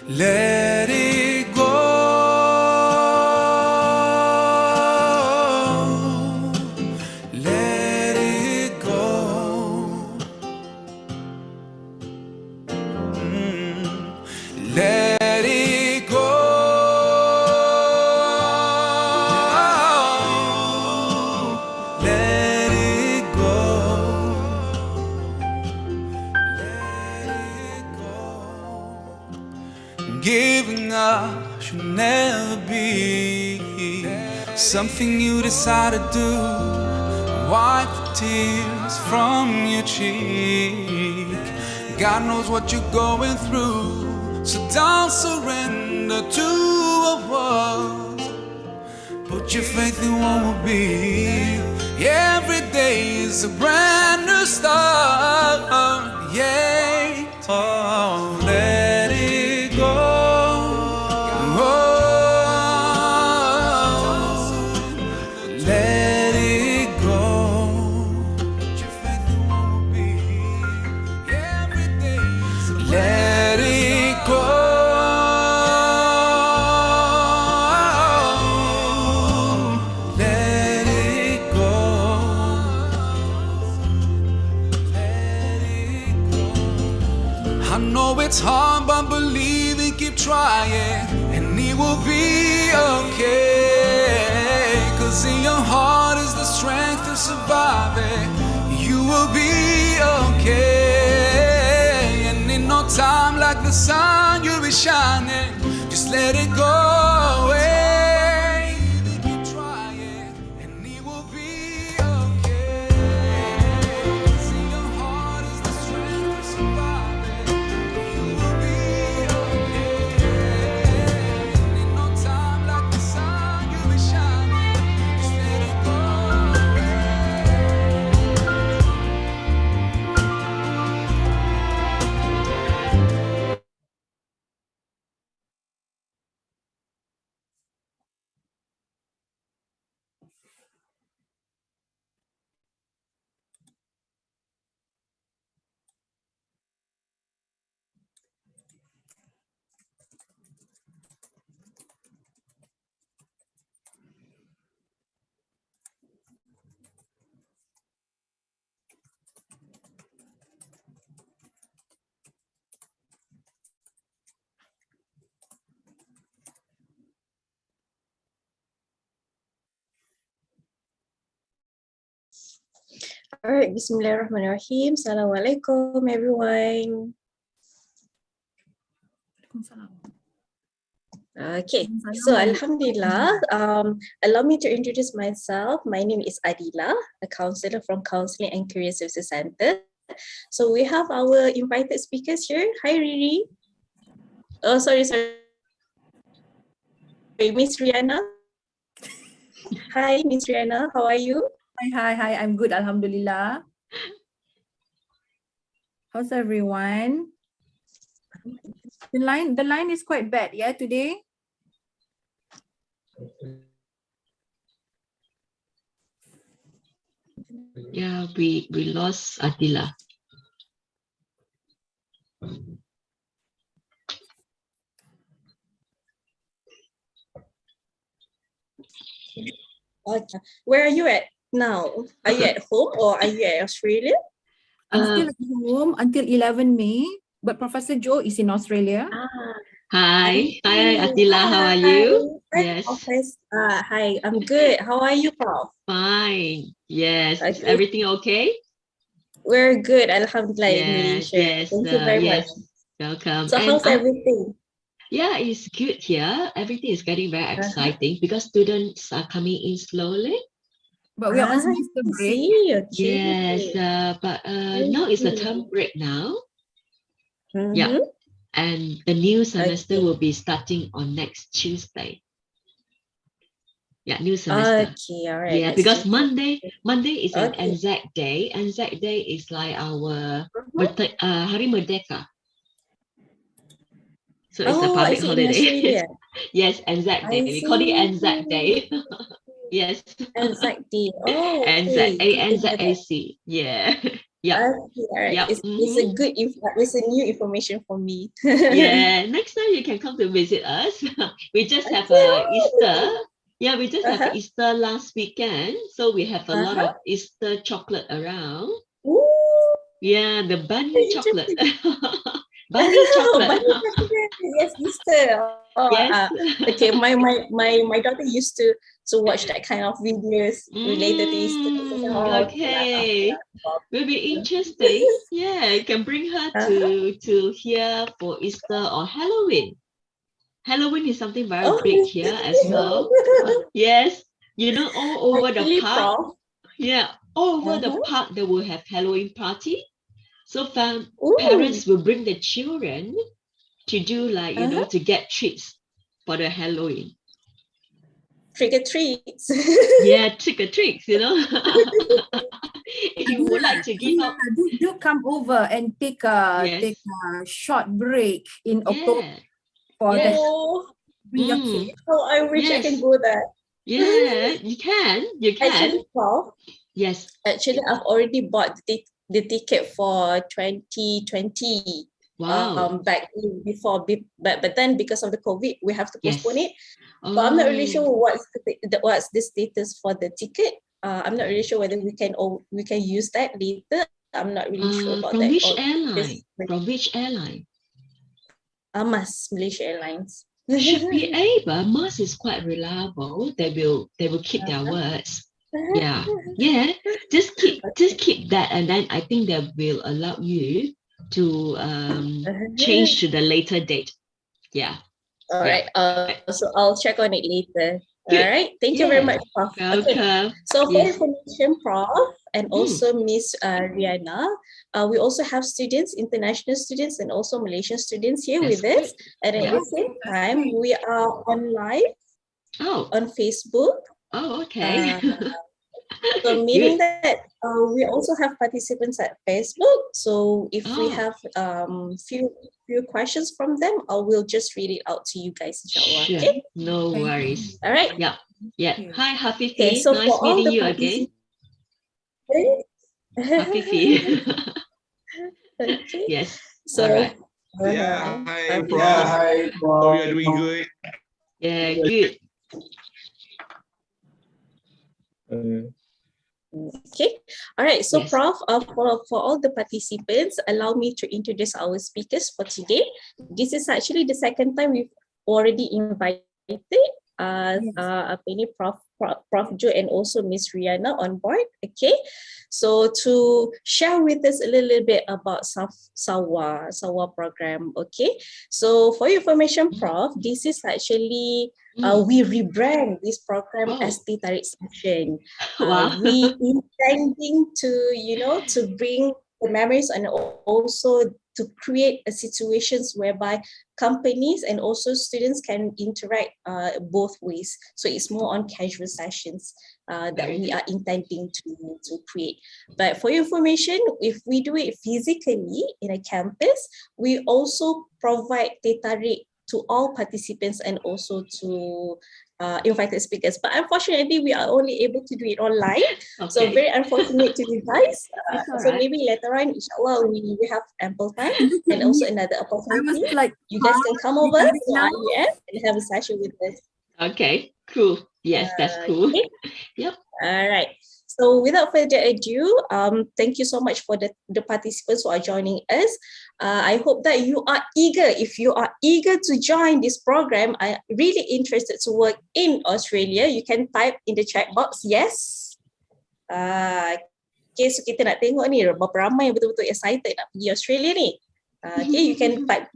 Let it go. Let it go. Let it go. Let it go. Let it go. Giving up should never be something you decide to do. Wipe the tears from your cheek. God knows what you're going through, so don't surrender to a world. Put your faith in what will be. Every day is a brand new start. Yeah. Oh, let it go. Oh, let it go. Put your faith in what will be. Every day is a let it go. Let it go. Let it go. I know it's hard, but believe and keep trying, and it will be okay. Cause in your heart is the strength to survive it. You will be okay. And in no time, like the sun, you'll be shining. Just let it go away. Keep trying, and it will be okay. Cause in your heart is the strength to survive it. You will be okay. And in no time, like the sun, you'll be shining. Just let it go away. Alright, Bismillahirrahmanirrahim. Assalamualaikum, everyone. Okay, so Alhamdulillah, allow me to introduce myself. My name is Adila, a counselor from Counseling and Career Services Center. So we have our invited speakers here. Hi, Riri. Oh, sorry. Miss Rihanna. Hi, Miss Rihanna. How are you? Hi, I'm good, Alhamdulillah. How's everyone? The line is quite bad, yeah, today? Yeah, we lost Adila. Okay. Where are you at now? Are you at home or are you at Australia? I'm still at home until 11 May, but Professor Joe is in Australia. Hi, Adila, how are you? Hi, Yes. hi, I'm good. How are you, Prof? Fine. Yes. Is Okay. everything okay? We're good, Alhamdulillah, in Yes, Malaysia. yes. Thank you very much. Welcome. So how's everything? Yeah, it's good here. Everything is getting very exciting because students are coming in slowly. But we are on semester break. Yes, but now it's a term break now. Yeah, and the new semester will be starting on next Tuesday. Yeah, new semester. Okay, all right. Yeah, because Monday is an Anzac Day. Anzac Day is like our Hari Merdeka. So it's a public holiday. Yes, Anzac Day. We call it Anzac Day. Yes. Anzac Day. Oh, Anzac, Anzac AC. Yeah. Yeah. Okay, all right. Yeah. It's a good it's a new information for me. Yeah. Next time you can come to visit us. We just have Okay. a Easter. Yeah, we just have Uh-huh. Easter last weekend. So we have a lot Uh-huh. of Easter chocolate around. Ooh, Yeah, the bunny very chocolate. interesting. Bunny chocolate. Bunny chocolate. Yes, Easter. Oh, Yes. okay. My daughter used to watch that kind of videos related to Easter. So, oh, okay lah. Okay. Will be interesting. Okay. Yeah, you can bring her Uh-huh. to here for Easter or Halloween. Halloween is something very Oh, big here as well. Yes, all over the actually, park. Prof. Yeah, all over the Uh-huh. park they will have Halloween party. So Ooh. parents will bring the children to do like Uh-huh. to get treats for the Halloween. Trick or treats. Yeah, trick or treats. If you would like to give Yeah, out, do come over and take a yes, short break in October yeah, for the yes, Oh, bring your mm, kids. oh, I wish I can yes, go there. yeah. You can. Actually, Prof, Yes. actually, I've already bought the ticket for 2020. Wow. Back but then because of the COVID, we have to postpone Yes. it. So I'm not really Oh, sure what's the status for the ticket. I'm not really sure whether we can use that later. I'm not really sure about from that. which Or airline? just From which airline? Mas Malaysia Airlines. Should be able. Mars is quite reliable. They will keep their words. Yeah. Yeah. Just keep that, and then I think they will allow you to change to the later date. Yeah. All Yeah. right. So I'll check on it later. All Good. right. Thank you very Yes. much, Prof. Okay. Welcome. So for Yes. information, Prof, and Mm, also Miss Rihanna, we also have students, international students, and also Malaysian students here that's with good. us. And at Yeah. the same That's time, great. we are on live Oh. on Facebook. Oh. Okay. Uh, So meaning Good. that we also have participants at Facebook. So if we Oh. have few questions from them, I will just read it out to you guys, inshallah. Sure. Okay. No Thank you. worries. All right. Yeah. Yeah. Thank you. Hi, Okay. Hafifi. So for Nice all meeting the you again. participants. Hafifi. Okay. Yes. So All right. Yeah, hi, okay. Prof. Hi, Hope you're Prof. doing good. Yeah, good. Okay. All right. So, Yes. Prof, for all the participants, allow me to introduce our speakers for today. This is actually the second time we've already invited apa ni, Prof Joe and also Miss Rihanna on board. Okay. So to share with us a little bit about SaWWA program. Okay. So for your information, Prof, this is actually we rebrand this program Oh, as the TARIK session. wow. We intending to bring the memories and also to create a situations whereby companies and also students can interact both ways. So it's more on casual sessions that Very we good. are intending to create. But for your information, if we do it physically in a campus, we also provide TARIK to all participants and also to invited speakers. But unfortunately, we are only able to do it online. So Okay. very unfortunate to you guys. It's all So right. maybe later on, inshallah, we have ample time Look at and also me. another I opportunity. was like, You guys can come over right to now. IUM and have a session with us. Okay, cool. Yes, that's cool. Okay. Yep. All right. So without further ado, thank you so much for the participants who are joining us. I hope that you are eager. If you are eager to join this program, I really interested to work in Australia, you can type in the chat box, yes. Okay, so kita nak tengok ni berapa ramai yang betul-betul excited nak pergi Australia ni. Okay, you can type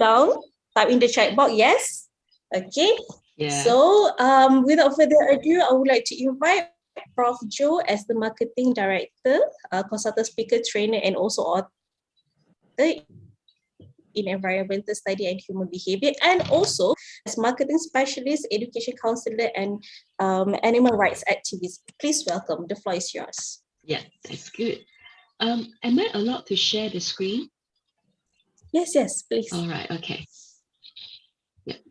down, type in the chat box, yes. Okay. Yeah. So without further ado, I would like to invite Prof Joe as the Marketing Director, Consultant Speaker Trainer, and also author in Environmental Study and Human Behavior, and also as Marketing Specialist, Education Counselor, and Animal Rights Activist. Please welcome. The floor is yours. Yeah, that's good. Am I allowed to share the screen? Yes, please. All right. Okay. Yeah.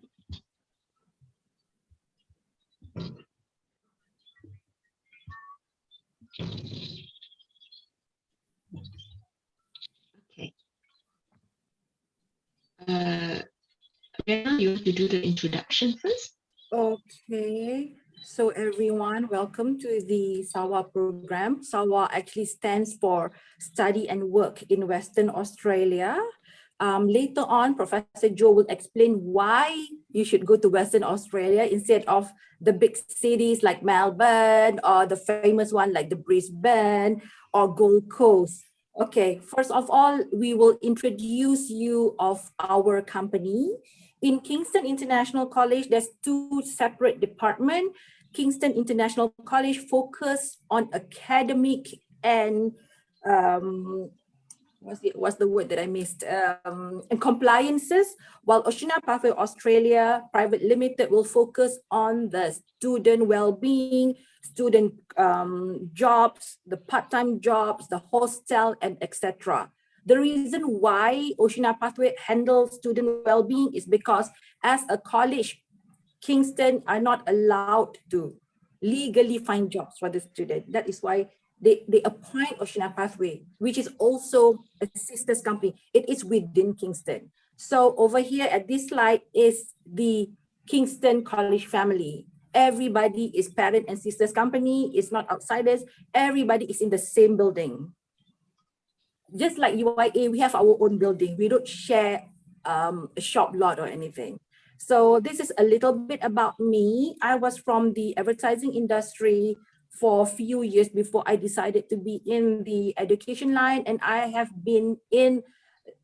Anna, you want to do the introduction first? Okay, so everyone, welcome to the SaWWA program. SaWWA actually stands for Study and Work in Western Australia. Later on, Professor Joe will explain why you should go to Western Australia instead of the big cities like Melbourne or the famous one like the Brisbane or Gold Coast. Okay, first of all, we will introduce you of our company. In Kingston International College, there's two separate departments. Kingston International College focus on academic and what's the word that I missed? And compliances, while Oceania Pathway Australia Private Limited will focus on the student well-being, student jobs, the part-time jobs, the hostel, and etc. The reason why Oceania Pathway handles student well-being is because as a college, Kingston are not allowed to legally find jobs for the student. That is why they appoint Oceania Pathway, which is also a sister's company. It is within Kingston. So over here at this slide is the Kingston College family. Everybody is parent and sister's company. It's not outsiders. Everybody is in the same building. Just like UIA, we have our own building. We don't share a shop lot or anything. So this is a little bit about me. I was from the advertising industry for a few years before I decided to be in the education line, and I have been in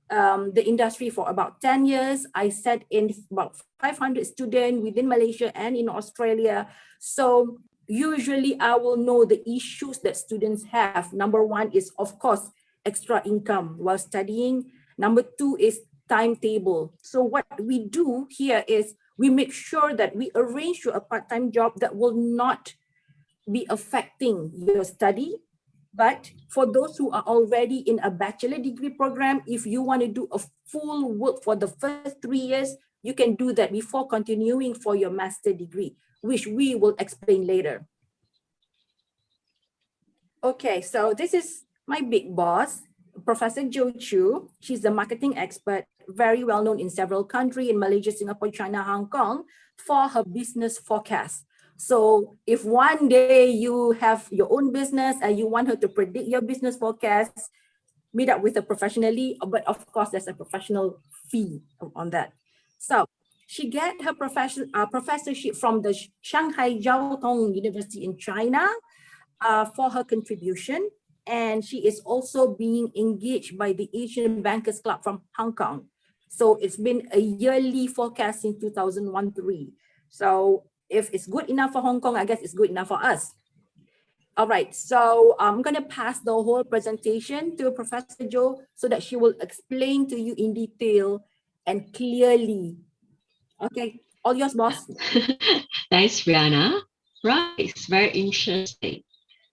the industry for about 10 years. I sat in about 500 students within Malaysia and in Australia. So usually I will know the issues that students have. Number one is, of course, extra income while studying. Number two is timetable. So what we do here is we make sure that we arrange you a part-time job that will not be affecting your study. But for those who are already in a bachelor degree program, if you want to do a full work for the first 3 years, you can do that before continuing for your master degree, which we will explain later. Okay, so this is my big boss, Professor Jo Chu. She's a marketing expert, very well known in several countries, in Malaysia, Singapore, China, Hong Kong, for her business forecast. So if one day you have your own business and you want her to predict your business forecast, meet up with her professionally, but of course there's a professional fee on that. So she get her professorship from the Shanghai Jiao Tong University in China for her contribution. And she is also being engaged by the Asian Bankers Club from Hong Kong. So it's been a yearly forecast since 2001-3. So if it's good enough for Hong Kong, I guess it's good enough for us. All right, so I'm going to pass the whole presentation to Professor Jo so that she will explain to you in detail and clearly. Okay, all yours, boss. Thanks, Rihanna. Right, it's very interesting.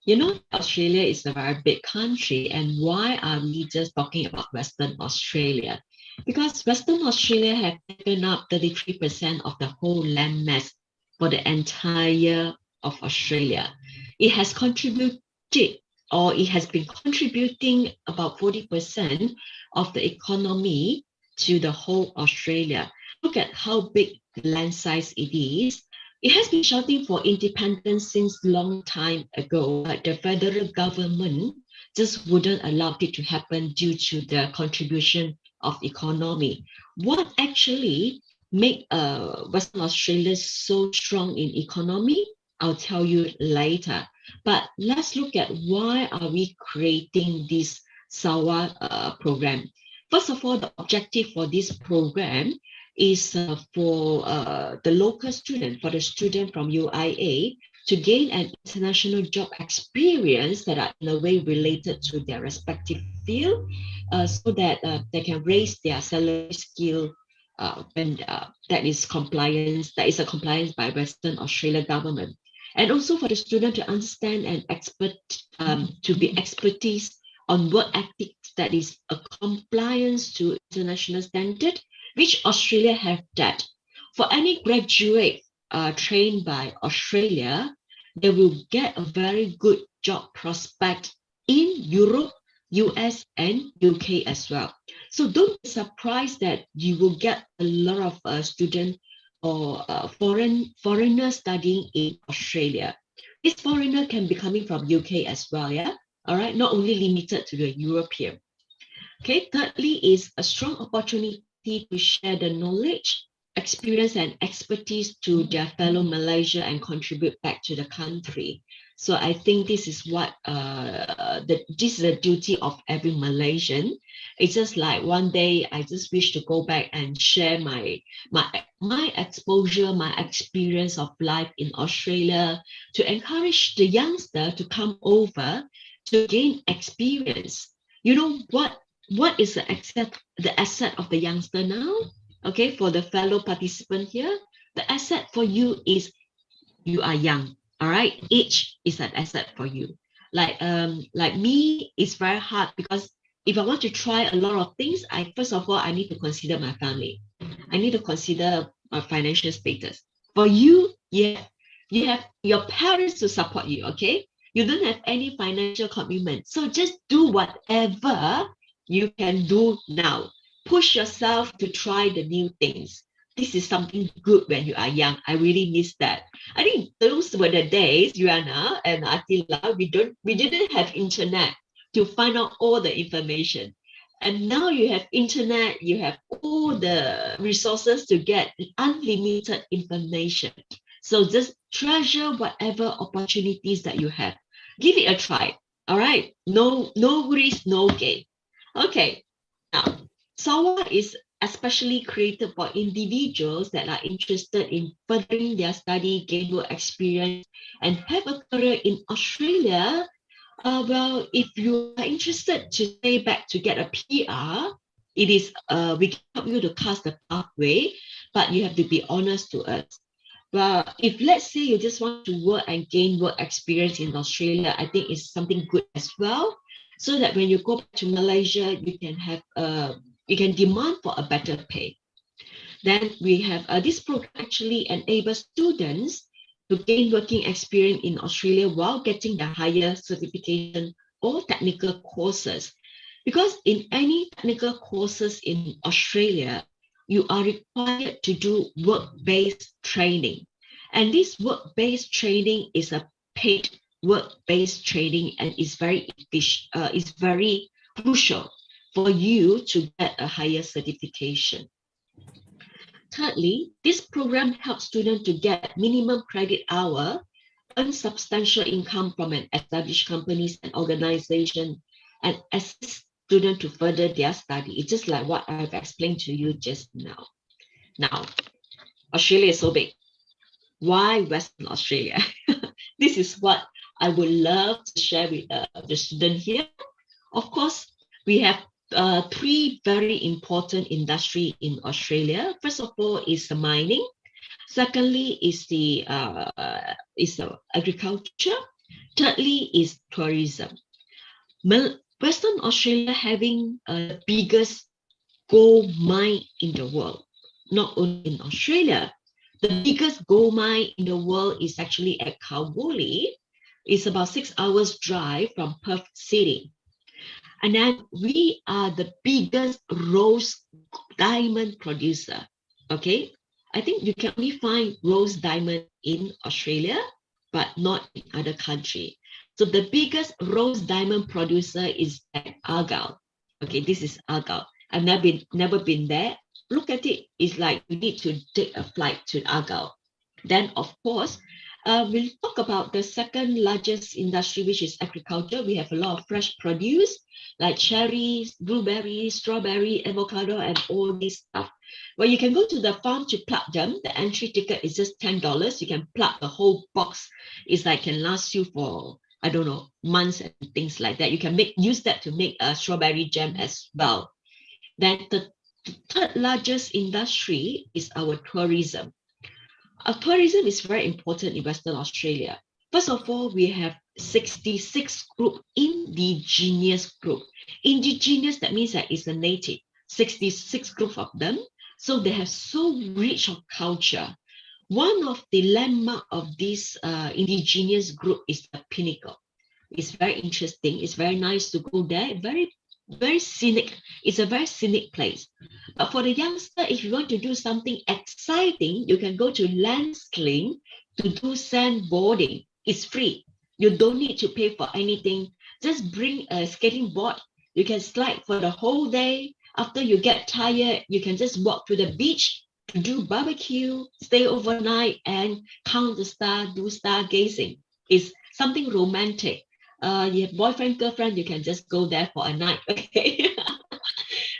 You know, Australia is a very big country, and why are we just talking about Western Australia? Because Western Australia have taken up 33% of the whole land mass for the entire of Australia. It has contributed, or it has been contributing about 40% of the economy to the whole Australia. Look at how big the land size it is. It has been shouting for independence since long time ago, but the federal government just wouldn't allow it to happen due to the contribution of economy. What actually make Western Australia so strong in economy? I'll tell you later. But let's look at why are we creating this SaWWA program. First of all, the objective for this program is for the local student, for the student from UIA, to gain an international job experience that are in a way related to their respective field, so that they can raise their salary skill when that is a compliance by Western Australia government. And also for the student to understand and to be expertise on work ethics that is a compliance to international standard, which Australia have that. For any graduate trained by Australia, they will get a very good job prospect in Europe US and UK as well. So don't be surprised that you will get a lot of students or foreigners studying in Australia. This foreigner can be coming from UK as well, yeah? All right, not only limited to the European. Okay, thirdly is a strong opportunity to share the knowledge, experience, and expertise to their fellow Malaysia and contribute back to the country. So I think this is what this is the duty of every Malaysian. It's just like one day I just wish to go back and share my exposure, my experience of life in Australia, to encourage the youngster to come over to gain experience. You know what is the asset of the youngster now? Okay, for the fellow participant here, the asset for you is you are young. All right, age is an asset for you. Like me, it's very hard because if I want to try a lot of things, first of all I need to consider my family. I need to consider my financial status. For you, yeah, you have your parents to support you. Okay, you don't have any financial commitment, so just do whatever you can do now. Push yourself to try the new things. This is something good when you are young. I really miss that. I think those were the days, Rihanna and Attila, we didn't have internet to find out all the information. And now you have internet, you have all the resources to get unlimited information. So just treasure whatever opportunities that you have. Give it a try. All right. No risk, no gain. Okay. Now, SaWWA is especially created for individuals that are interested in furthering their study, gain work experience, and have a career in Australia. Well, if you are interested to stay back to get a PR, it is we can help you to cast the pathway, but you have to be honest to us. Well, if let's say you just want to work and gain work experience in Australia, I think it's something good as well. So that when you go back to Malaysia, you can have you can demand for a better pay. Then we have this program actually enables students to gain working experience in Australia while getting the higher certification or technical courses. Because in any technical courses in Australia, you are required to do work-based training. And this work-based training is a paid work-based training and is very crucial for you to get a higher certification. Thirdly, this program helps students to get minimum credit hour, earn substantial income from an established companies and organization, and assist students to further their study. It's just like what I've explained to you just now. Now, Australia is so big. Why Western Australia? This is what I would love to share with the student here. Of course, we have three very important industry in Australia. First of all is the mining. Secondly is the agriculture. Thirdly is tourism. Western Australia having the biggest gold mine in the world. Not only in Australia, the biggest gold mine in the world is actually at Kalgoorlie. It's about 6 hours drive from Perth City. And then we are the biggest rose diamond producer. Okay, I think you can only find rose diamond in Australia, but not in other countries. So the biggest rose diamond producer is at Argyle. Okay, this is Argyle. I've never been there. Look at it. It's like you need to take a flight to Argyle. Then, of course, we'll talk about the second largest industry, which is agriculture. We have a lot of fresh produce like cherries, blueberries, strawberry, avocado, and all this stuff. Well, you can go to the farm to pluck them. The entry ticket is just $10. You can pluck the whole box. It's like can last you for, I don't know, months and things like that. You can use that to make a strawberry jam as well. Then the third largest industry is our tourism. Tourism is very important in Western Australia. First of all, we have 66 group, indigenous group. Indigenous, that means that it's a native, 66 group of them. So they have so rich of culture. One of the landmark of this indigenous group is the pinnacle. It's very interesting. It's very nice to go there. Very scenic. It's a very scenic place. But for the youngster, if you want to do something exciting, you can go to Landsling to do sandboarding. It's free. You don't need to pay for anything. Just bring a skating board. You can slide for the whole day. After you get tired, you can just walk to the beach to do barbecue, stay overnight, and count the stars, do stargazing. It's something romantic. You have boyfriend, girlfriend, you can just go there for a night, okay?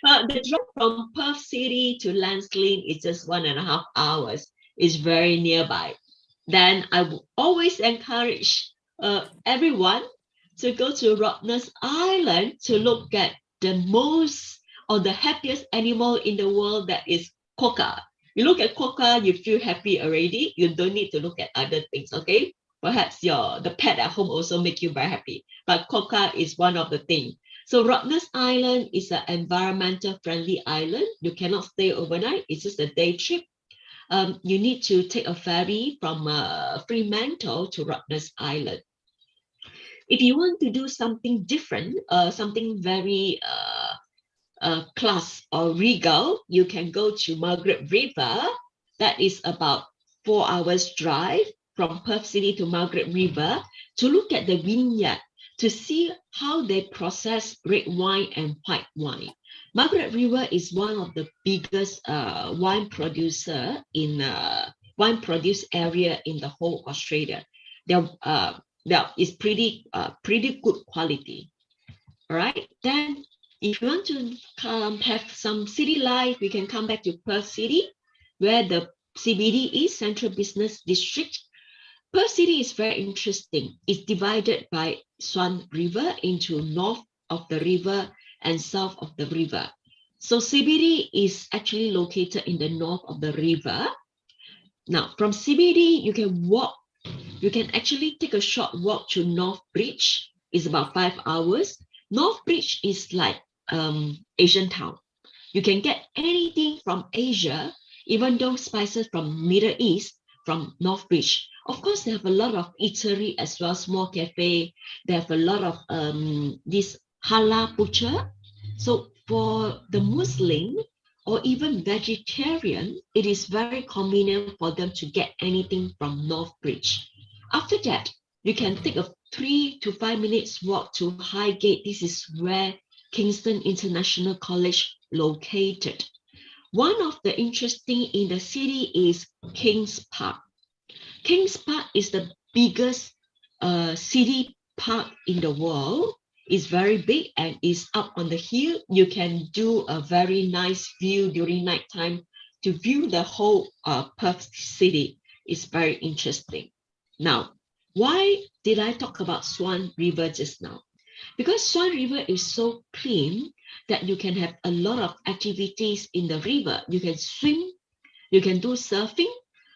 The drive from Perth City to Landsling is just 1.5 hours. It's very nearby. Then I would always encourage everyone to go to Rottnest Island to look at the most or the happiest animal in the world, that is quokka. You look at quokka, you feel happy already. You don't need to look at other things, okay? Perhaps the pet at home also make you very happy, but quokka is one of the things. So Rottnest Island is an environmental friendly island. You cannot stay overnight. It's just a day trip. You need to take a ferry from Fremantle to Rottnest Island. If you want to do something different, something very class or regal, you can go to Margaret River. That is about 4 hours drive from Perth City to Margaret River to look at the vineyard, to see how they process red wine and white wine. Margaret River is one of the biggest wine produce area in the whole Australia. It's pretty good quality. All right, then if you want to have some city life, we can come back to Perth City, where the CBD is, Central Business District. Perth City is very interesting. It's divided by Swan River into north of the river and south of the river. So CBD is actually located in the north of the river. Now, from CBD, you can actually take a short walk to North Bridge. It's about 5 hours. North Bridge is like Asian town. You can get anything from Asia, even though spices from Middle East, from North Bridge. Of course, they have a lot of eatery as well, small cafe. They have a lot of this halal butcher. So for the Muslim or even vegetarian, it is very convenient for them to get anything from North Bridge. After that, you can take a 3 to 5 minutes walk to Highgate. This is where Kingston International College located. One of the interesting in the city is Kings Park. Kings Park is the biggest city park in the world. It's very big and is up on the hill. You can do a very nice view during nighttime to view the whole Perth City. It's very interesting. Now, why did I talk about Swan River just now? Because Swan River is so clean that you can have a lot of activities in the river. You can swim, you can do surfing,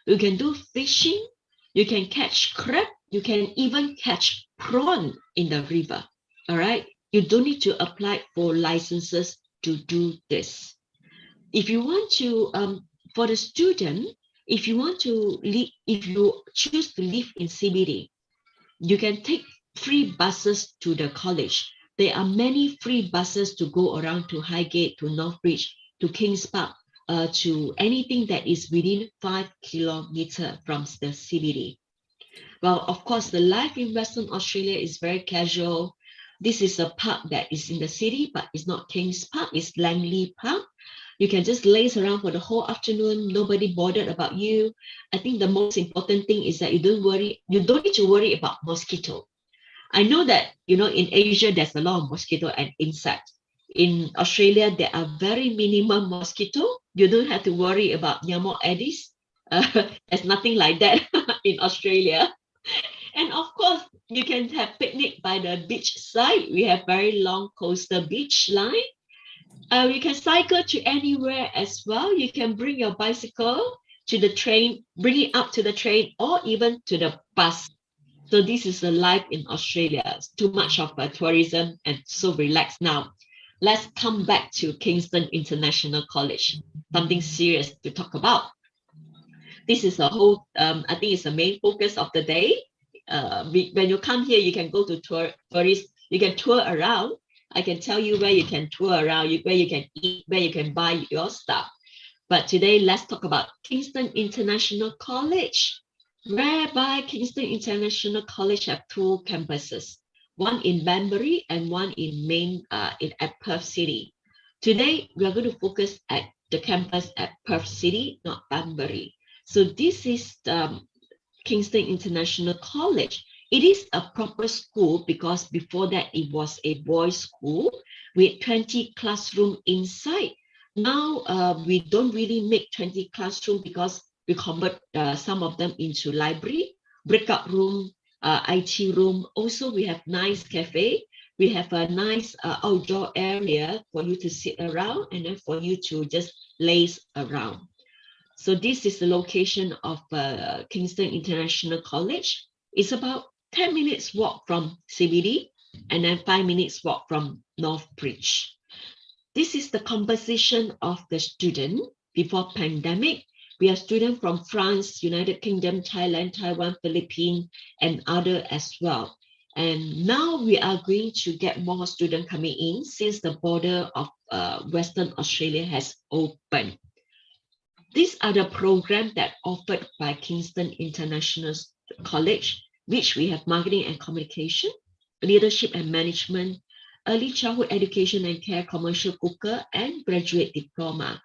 you can do fishing, you can catch crab, you can even catch prawn in the river. All right, you don't need to apply for licenses to do this. If you want to, for the student, if you choose to live in CBD, you can take free buses to the college. There are many free buses to go around to Highgate, to Northbridge, to Kings Park, to anything that is within 5 kilometers from the CBD. Well, of course, the life in Western Australia is very casual. This is a park that is in the city, but it's not Kings Park, it's Langley Park. You can just laze around for the whole afternoon, nobody bothered about you. I think the most important thing is that you don't need to worry about mosquito. I know that, in Asia, there's a lot of mosquito and insects. In Australia, there are very minimum mosquito. You don't have to worry about Nyamuk Aedes. There's nothing like that in Australia. And of course, you can have picnic by the beach side. We have very long coastal beach line. You can cycle to anywhere as well. You can bring your bicycle to the train, bring it up to the train, or even to the bus. So this is the life in Australia. It's too much of a tourism and so relaxed now. Let's come back to Kingston International College, something serious to talk about. This is a whole, I think it's the main focus of the day. when you come here, you can go to tourist, you can tour around. I can tell you where you can tour around, where you can eat, where you can buy your stuff. But today, let's talk about Kingston International College, whereby Kingston International College have 2 campuses, one in Banbury and one in at Perth City. Today, we are going to focus at the campus at Perth City, not Banbury. So this is Kingston International College. It is a proper school because before that it was a boys' school with 20 classrooms inside. Now we don't really make 20 classrooms because we convert some of them into library, breakout room, IT room. Also, we have nice cafe. We have a nice outdoor area for you to sit around and then for you to just laze around. So this is the location of Kingston International College. It's about 10 minutes walk from CBD and then 5 minutes walk from North Bridge. This is the composition of the student before pandemic. We have students from France, United Kingdom, Thailand, Taiwan, Philippines, and other as well. And now we are going to get more students coming in since the border of Western Australia has opened. These are the programs that offered by Kingston International College, which we have marketing and communication, leadership and management, early childhood education and care, commercial cooker, and graduate diploma.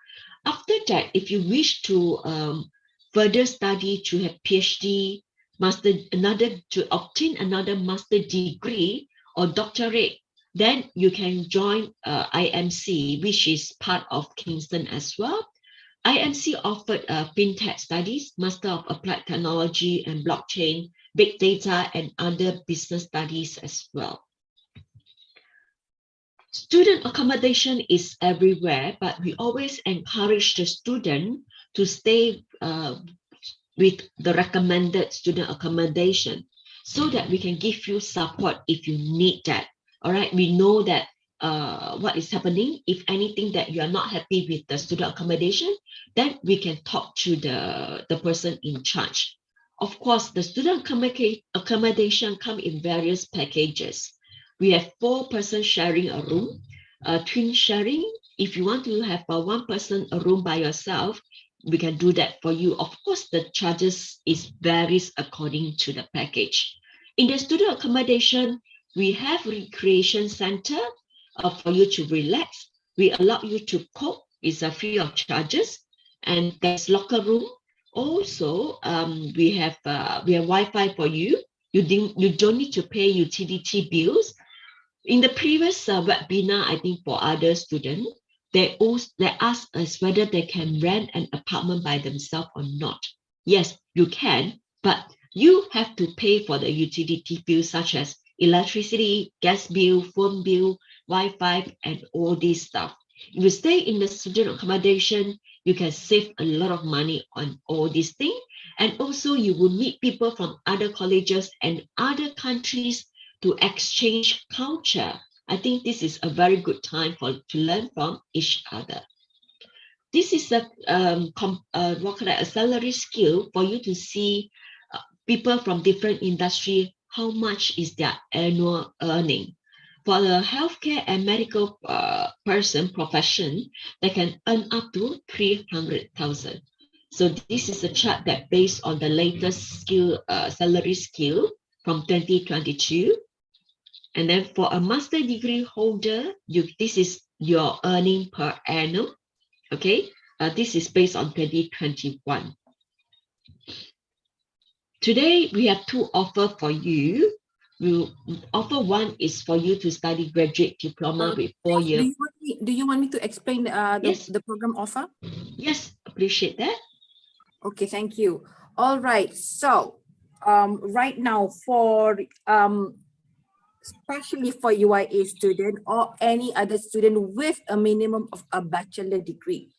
After that, if you wish to further study to have PhD, to obtain another master degree or doctorate, then you can join IMC, which is part of Kingston as well. IMC offered FinTech studies, Master of Applied Technology and Blockchain, Big Data, and other business studies as well. Student accommodation is everywhere, but we always encourage the student to stay with the recommended student accommodation so that we can give you support if you need that. All right, we know that what is happening. If anything that you are not happy with the student accommodation, then we can talk to the person in charge. Of course, the student accommodation come in various packages. We have 4 persons sharing a room, twin sharing. If you want to have one person a room by yourself, we can do that for you. Of course, the charges varies according to the package. In the student accommodation, we have recreation center for you to relax. We allow you to cook. It's free of charges, and there's locker room. Also, we have Wi-Fi for you. You don't need to pay utility bills. In the previous webinar, I think for other students, they asked us whether they can rent an apartment by themselves or not. Yes, you can, but you have to pay for the utility bills such as electricity, gas bill, phone bill, Wi-Fi, and all this stuff. If you stay in the student accommodation, you can save a lot of money on all these things. And also you will meet people from other colleges and other countries to exchange culture. I think this is a very good time to learn from each other. This is a salary skill for you to see people from different industry, how much is their annual earning. For the healthcare and medical profession, they can earn up to 300,000. So this is a chart that based on the latest salary skill from 2022. And then for a master degree holder, this is your earning per annum. Okay, this is based on 2021. Today we have 2 offers for you. Offer 1 is for you to study graduate diploma with 4 years. Do you want me to explain Yes. the program offer? Yes, appreciate that. Okay, thank you. All right, so right now for especially for UIA student or any other student with a minimum of a bachelor degree,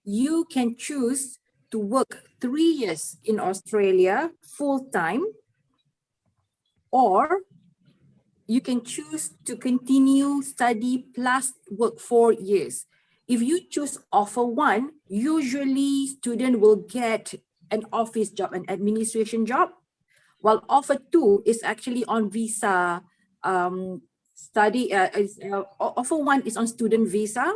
you can choose to work 3 years in Australia full-time, or you can choose to continue study plus work 4 years. If you choose offer 1, usually student will get an office job, an administration job, while offer 2 is actually on visa offer 1 is on student visa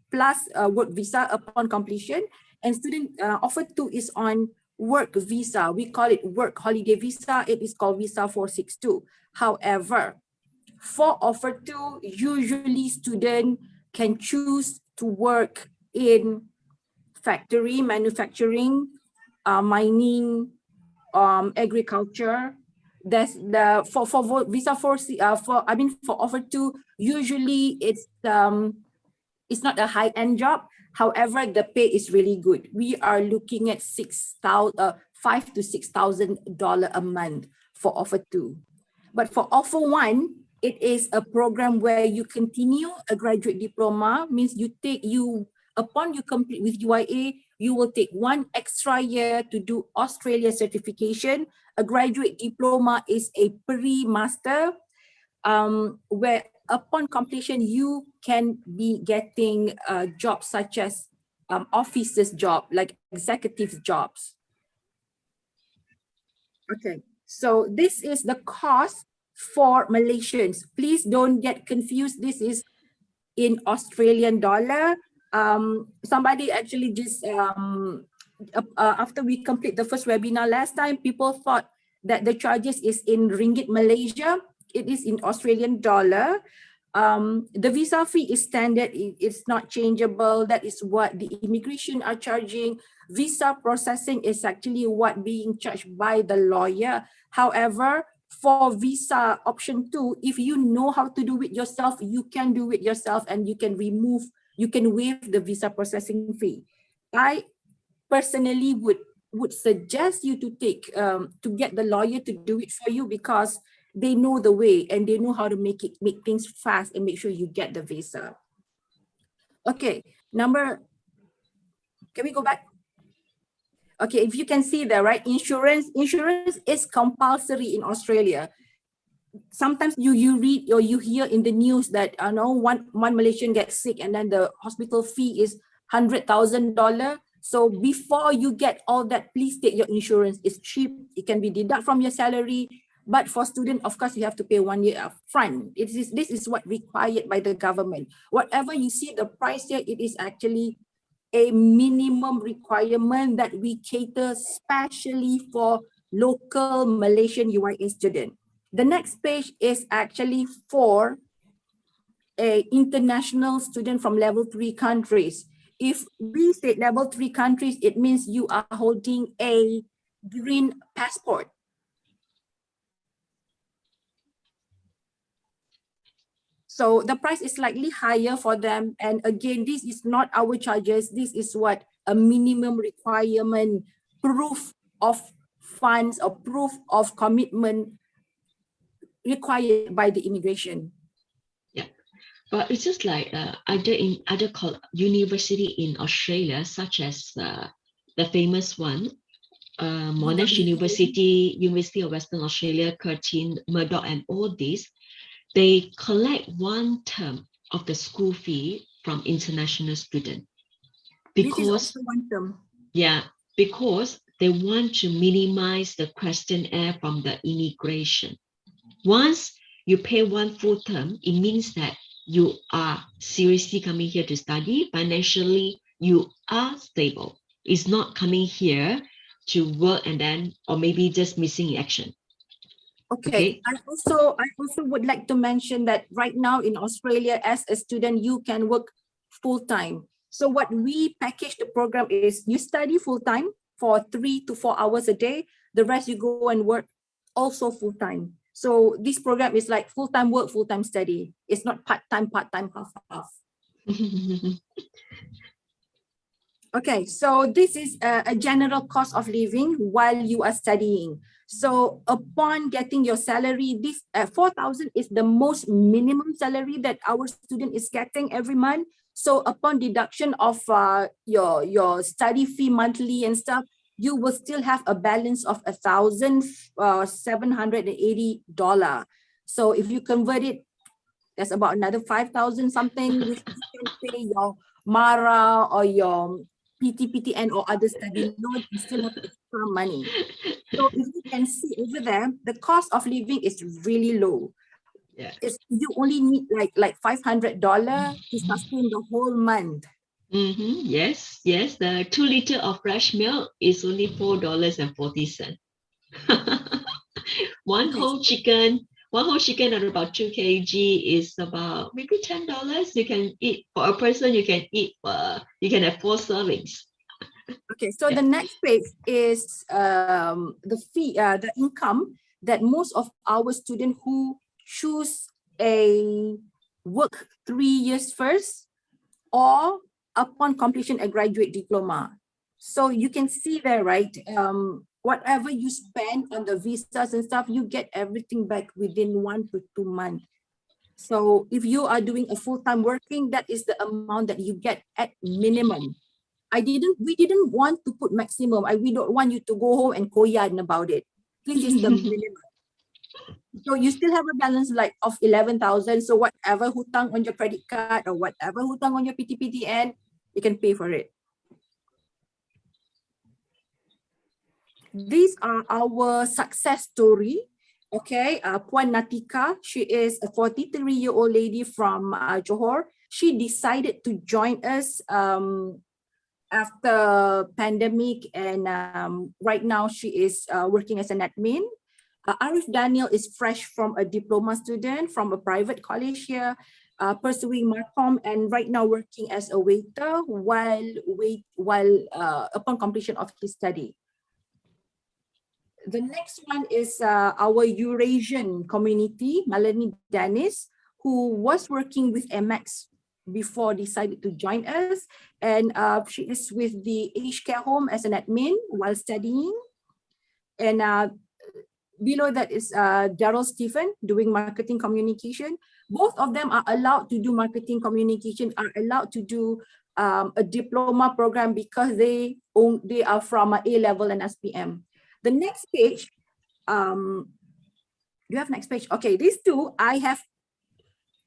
plus work visa upon completion, and student offer 2 is on work visa. We call it work holiday visa. It is called visa 462. However, for offer 2, usually student can choose to work in factory, manufacturing, mining, agriculture. There's the for visa for offer 2, usually it's not a high-end job. However, the pay is really good. We are looking at $5,000 to $6,000 a month for offer 2. But for offer 1, it is a program where you continue a graduate diploma, means upon you complete with UIA, you will take 1 extra year to do Australia certification. A graduate diploma is a pre-master, where upon completion, you can be getting jobs such as officers job, like executive jobs. Okay, so this is the cost for Malaysians. Please don't get confused. This is in Australian dollar. Somebody actually just, after we complete the first webinar last time, people thought that the charges is in Ringgit Malaysia. It is in Australian dollar. The visa fee is standard. It's not changeable. That is what the immigration are charging. Visa processing is actually what being charged by the lawyer. However, for visa option 2, if you know how to do it yourself, you can do it yourself, and you can waive the visa processing fee. I personally would suggest you to get the lawyer to do it for you, because they know the way and they know how to make things fast and make sure you get the visa. Okay, can we go back? Okay, if you can see there, right? Insurance is compulsory in Australia. Sometimes you read or you hear in the news that one Malaysian gets sick and then the hospital fee is $100,000. So before you get all that, please take your insurance. It's cheap. It can be deducted from your salary. But for student, of course, you have to pay 1 year up front. This is what required by the government. Whatever you see the price here, it is actually a minimum requirement that we cater specially for local Malaysian UIA student. The next page is actually for a international student from level 3 countries. If we say level 3 countries, it means you are holding a green passport. So the price is slightly higher for them. And again, this is not our charges. This is what a minimum requirement, proof of funds or proof of commitment required by the immigration. Yeah, but it's just like other university in Australia, such as the famous one, Monash University, University of Western Australia, Curtin, Murdoch, and all these. They collect 1 term of the school fee from international students because this is also 1 term. Yeah, because they want to minimize the questionnaire from the immigration. Once you pay 1 full term, it means that you are seriously coming here to study. Financially, you are stable. It's not coming here to work and then, or maybe just missing action. Okay. I also would like to mention that right now in Australia, as a student, you can work full-time. So what we package the program is you study full-time for 3 to 4 hours a day. The rest you go and work also full-time. So this program is like full-time work, full-time study. It's not part-time, half-half. Okay, so this is a general cost of living while you are studying. So upon getting your salary, this 4,000 is the most minimum salary that our student is getting every month. So upon deduction of your study fee monthly and stuff, you will still have a balance of $1,780. So if you convert it, that's about another 5,000 something, which you can pay your MARA or your PTPTN or other study loan, you still have extra money. So if you can see over there, the cost of living is really low. Yeah. You only need like $500 to sustain the whole month. Yes, yes. The 2 liter of fresh milk is only $4.40. One Okay, whole chicken, at about 2 kg is about maybe $10. You can eat for a person. You can eat. You can have 4 servings. Okay, so Yeah. the next page is the income that most of our students who choose a work 3 years first or upon completion a graduate diploma. So you can see there, right? Whatever you spend on the visas and stuff, you get everything back within 1 to 2 months. So if you are doing a full-time working, that is the amount that you get at minimum. We didn't want to put maximum. We don't want you to go home and koyan about it. This is the minimum. So you still have a balance like of 11,000. So whatever hutang on your credit card or whatever hutang on your PTPTN, you can pay for it. These are our success story. Okay, Puan Natika, she is a 43-year-old lady from Johor. She decided to join us after pandemic, and right now she is working as an admin. Arif Daniel is fresh from a diploma student from a private college here, pursuing Marcom, and right now working as a waiter while upon completion of his study. The next one is our Eurasian community, Melanie Dennis, who was working with MX before decided to join us, and she is with the aged care home as an admin while studying. And below that is Daryl Stephen doing marketing communication. Both of them are allowed to do marketing communication, are allowed to do a diploma program because they are from A level and SPM. The next page, do you have next page? Okay, these two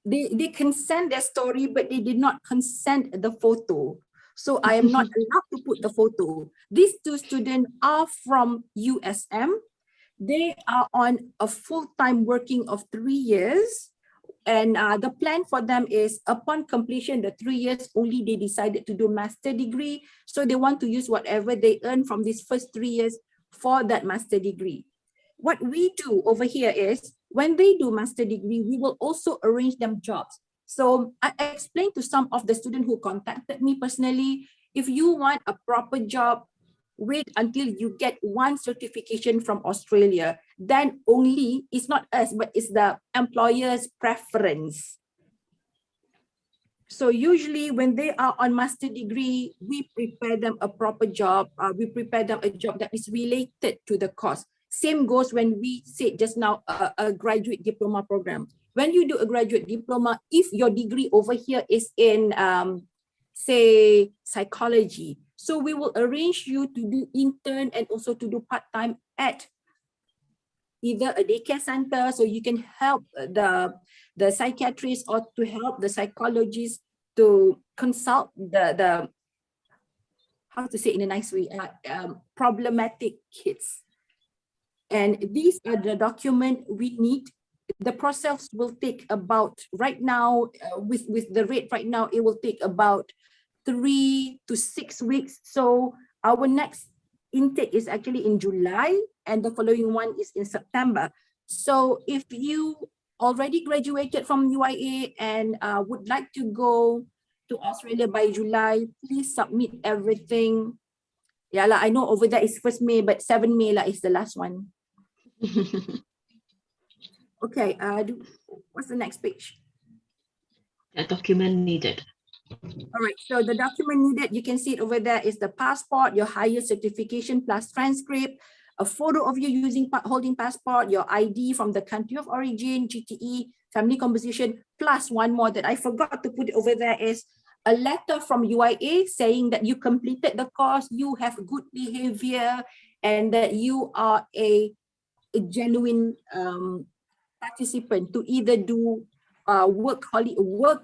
they consent their story, but they did not consent the photo. So I am not allowed to put the photo. These two students are from USM. They are on a full-time working of 3 years. And the plan for them is upon completion, the 3 years only, they decided to do master degree. So they want to use whatever they earn from these first 3 years for that master degree. What we do over here is when they do master degree, we will also arrange them jobs. So I explained to some of the students who contacted me personally, if you want a proper job, wait until you get one certification from Australia. Then only, it's not us, but it's the employer's preference. So usually when they are on master degree, we prepare them a proper job. We prepare them a job that is related to the course. Same goes when we said just now, a graduate diploma program. When you do a graduate diploma, if your degree over here is in, say, psychology, so we will arrange you to do intern and also to do part-time at either a daycare center, so you can help the psychiatrist or to help the psychologist to consult the how to say it in a nice way, problematic kids. And these are the documents we need. The process will take about, right now, with the rate right now, it will take about 3 to 6 weeks. So our next intake is actually in July, and the following one is in September. So if you already graduated from UIA and would like to go to Australia by July, please submit everything. Yeah, I know over there is 1st May, but 7 May is the last one. Okay, what's the next page? A document needed. All right, so the document needed, you can see it over there, is the passport, your higher certification plus transcript, a photo of you holding passport, your ID from the country of origin, GTE, family composition, plus one more that I forgot to put it over there is a letter from UIA saying that you completed the course, you have good behavior, and that you are a genuine participant to either do work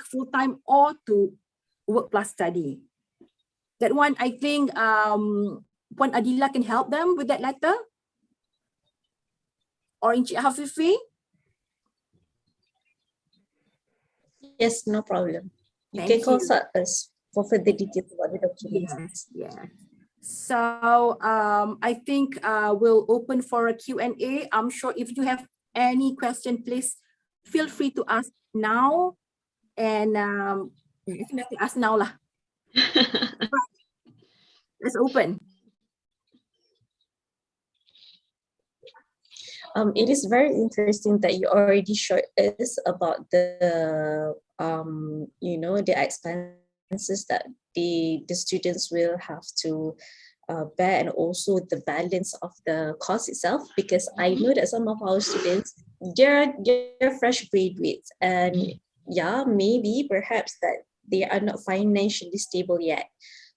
full-time or to work plus study. That one, I think Puan Adila can help them with that letter. or Encik Hafifi? Yes, no problem. You Thank can you. consult us for further details about the documents. Yes, yes. So I think we'll open for a Q&A. I'm sure if you have any question, please feel free to ask now. And you can ask now lah. Let's open. It is very interesting that you already showed us about the the expenses that the students will have to bear, and also the balance of the cost itself, because I know that some of our students, they're fresh graduates, and yeah, maybe perhaps that they are not financially stable yet.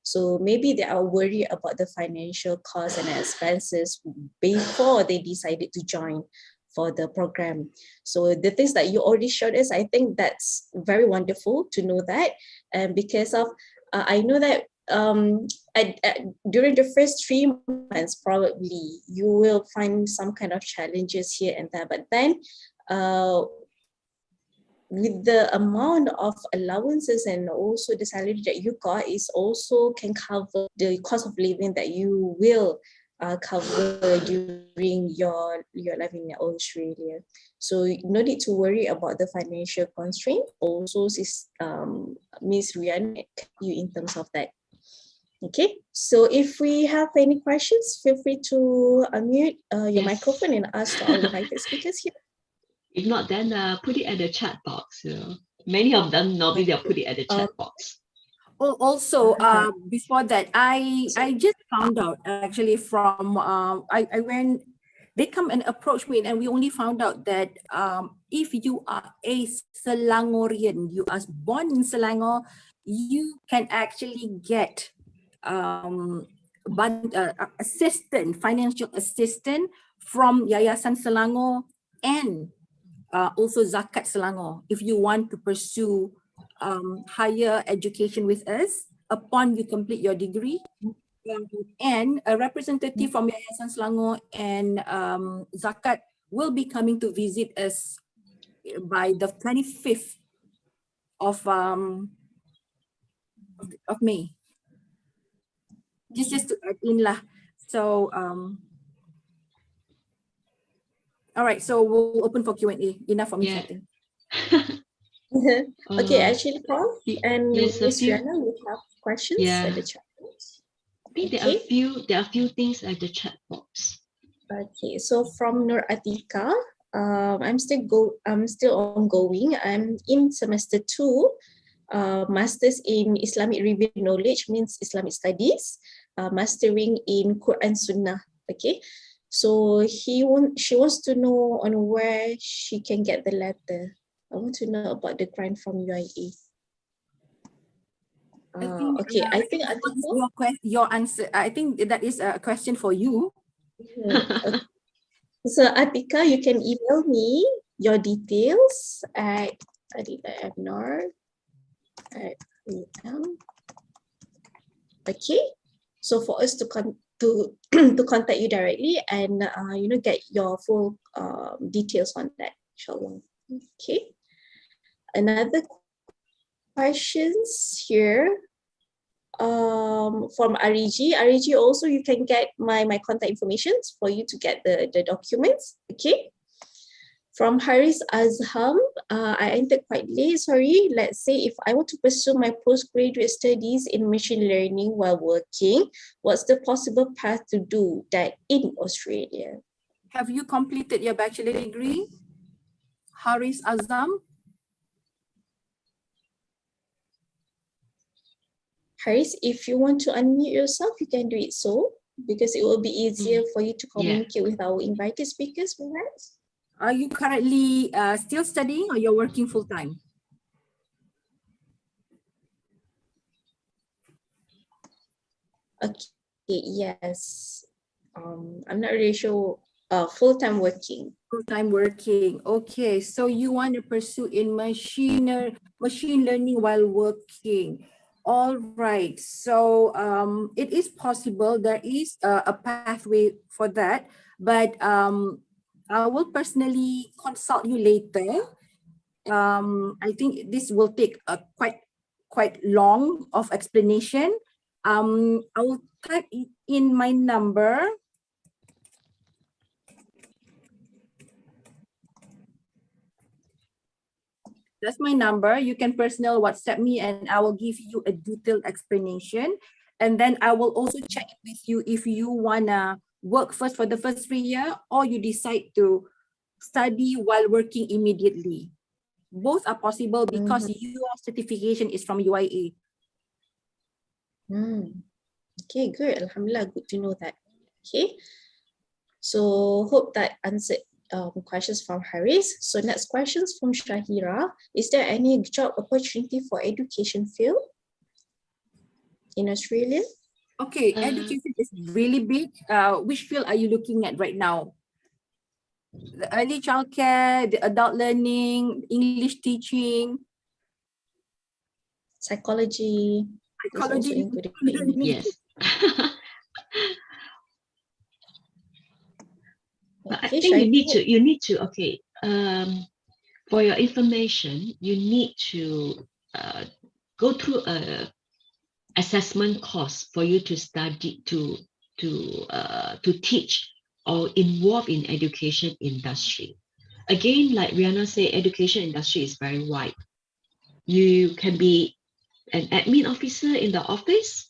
So maybe they are worried about the financial costs and expenses before they decided to join for the program. So the things that you already showed us, I think that's very wonderful to know that. And because of, I know that during the first 3 months, probably you will find some kind of challenges here and there, but then with the amount of allowances and also the salary that you got, is also can cover the cost of living that you will cover during your life in Australia. So no need to worry about the financial constraint. Also, Miss Rian, you in terms of that. Okay, so if we have any questions, feel free to unmute your microphone and ask to our invited speakers here. If not, then put it at the chat box. Many of them normally they'll put it at the chat box. Also, before that, I just found out actually from I went, they come and approach me, and we only found out that if you are a Selangorian, you are born in Selangor, you can actually get financial assistance from Yayasan Selangor and also Zakat Selangor if you want to pursue higher education with us upon you complete your degree. And a representative from Yayasan Selangor and Zakat will be coming to visit us by the 25th of May. Just to add in lah. So all right, so we'll open for Q&A. Enough for me chatting. Okay, actually, Prof and Miss Riana, we have questions at the chat box. I think there are few things at the chat box. Okay, so from Nur Atika, I'm still ongoing. I'm in semester 2, masters in Islamic Revealed Knowledge, means Islamic Studies, mastering in Quran Sunnah. Okay, so she wants to know on where she can get the letter. I want to know about the grant from UIA. Okay, I think your answer. I think that is a question for you. Okay. So Atika, you can email me your details at adilaabnor@um. Okay, so for us to to contact you directly and get your full details on that, inshallah. Okay. Another questions here from Ariji. Ariji, also you can get my contact information for you to get the documents. Okay. From Haris Azham, I entered quite late, sorry. Let's say if I want to pursue my postgraduate studies in machine learning while working, what's the possible path to do that in Australia? Have you completed your bachelor degree, Haris Azham? Haris, if you want to unmute yourself, you can do it so, because it will be easier for you to communicate with our invited speakers, perhaps. Are you currently still studying or you're working full-time? Okay, yes. I'm not really sure. Full-time working. Full-time working. Okay, so you want to pursue in machine learning while working. All right, so it is possible, there is a pathway for that, but I will personally consult you later. I think this will take a quite long of explanation. I will type in my number. That's my number. You can personal WhatsApp me and I will give you a detailed explanation. And then I will also check with you if you wanna work first for the first 3 years or you decide to study while working immediately. Both are possible because your certification is from UIA. Okay, good. Alhamdulillah, good to know that. Okay, so hope that answered questions from Haris. So next questions from Shahira. Is there any job opportunity for education field in Australia? Okay, education is really big. Which field are you looking at right now? The early childcare, the adult learning, English teaching, psychology. Psychology. Yes. But I think you need to okay. For your information, you need to go through a assessment course for you to study to teach or involve in education industry. Again, like Rihanna said, education industry is very wide. You can be an admin officer in the office,